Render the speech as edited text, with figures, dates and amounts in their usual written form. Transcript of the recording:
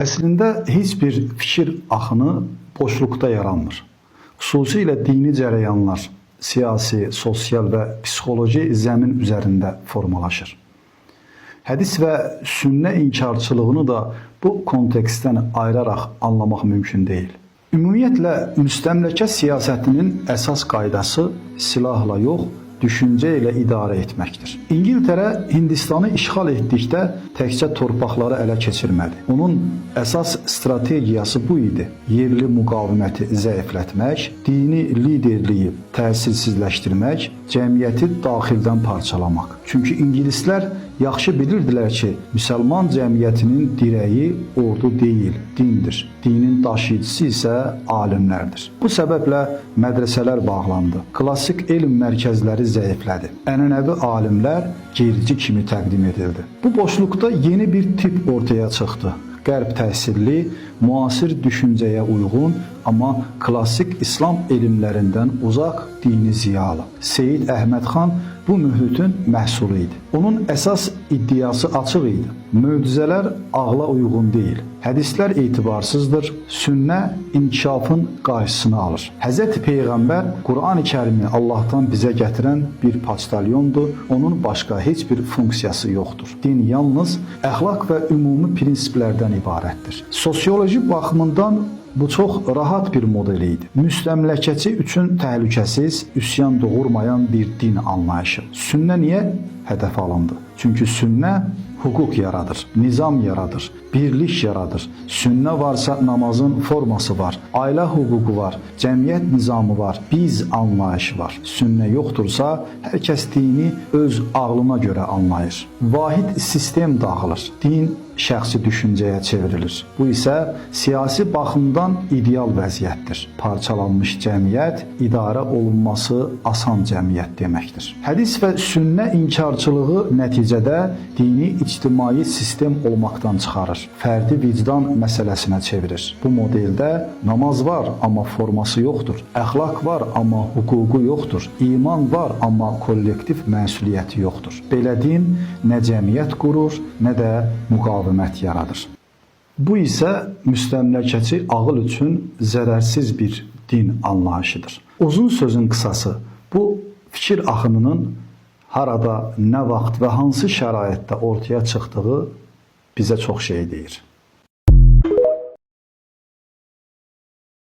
Əslində heç bir fikir axını boşluqda yaranmır. Xüsusilə dini cərəyanlar siyasi, sosial və psixoloji zəmin üzərində formalaşır. Hədis və sünnə inkarçılığını da bu kontekstdən ayıraraq anlamaq mümkün deyil. Ümumiyyətlə, müstəmləkə siyasətinin əsas qaydası silahla yox, düşüncə ilə idarə etməkdir. İngiltərə Hindistanı işğal etdikdə təkcə torpaqları ələ keçirmədi. Onun əsas strategiyası bu idi. Yerli müqaviməti zəiflətmək, dini liderliyi təsirsizləşdirmək, cəmiyyəti daxildən parçalamaq. Çünki ingilislər yaxşı bilirdilər ki, müsəlman cəmiyyətinin dirəyi ordu deyil, dindir. Dinin daşıyıcısı isə alimlərdir. Bu səbəblə mədrəsələr bağlandı. Klassik elm mərkəzləri zəiflədi. Ənənəvi alimlər gerici kimi təqdim edildi. Bu boşluqda yeni bir tip ortaya çıxdı. Qərb təsirli, müasir düşüncəyə uyğun, amma klassik İslam elmlərindən uzaq dini ziyalı. Seyid Əhməd xan bu mühitin məhsulu idi. Onun əsas iddiası açıq idi. Möcüzələr ağla uyğun deyil. Hədislər etibarsızdır. Sünnə inkişafın qarşısını alır. Həzrəti Peyğəmbər Qur'an-ı Kərimi Allahdan bizə gətirən bir poçtalyondur. Onun başqa heç bir funksiyası yoxdur. Din yalnız əxlaq və ümumi prinsiplərdən ibarətdir. Sosioloji baxımından bu çox rahat bir model idi. Müstəmləkəçi üçün təhlükəsiz, üsyan doğurmayan bir din anlayışı. Sünnə niyə hədəf alındı? Çünki sünnə hüquq yaradır, nizam yaradır, birlik yaradır. Sünnə varsa namazın forması var, ailə hüququ var, cəmiyyət nizamı var, biz anlayışı var. Sünnə yoxdursa, hər kəs dini öz ağlına görə anlayır. Vahid sistem dağılır, din şəxsi düşüncəyə çevrilir. Bu isə siyasi baxımdan ideal vəziyyətdir. Parçalanmış cəmiyyət, idarə olunması asan cəmiyyət deməkdir. Hədis və sünnə inkarçılığı nəticədə dini ictimai sistem olmaqdan çıxarır. Fərdi vicdan məsələsinə çevirir. Bu modeldə namaz var, amma forması yoxdur. Əxlaq var, amma hüququ yoxdur. İman var, amma kollektiv məsuliyyəti yoxdur. Belə din nə cəmiyyət qurur, nə də müqavimət yaradır. Bu isə müstəmləkəçi ağıl üçün zərərsiz bir din anlayışıdır. Uzun sözün qısası, bu fikir axınının harada, nə vaxt və hansı şəraitdə ortaya çıxdığı bizə çox şey deyir.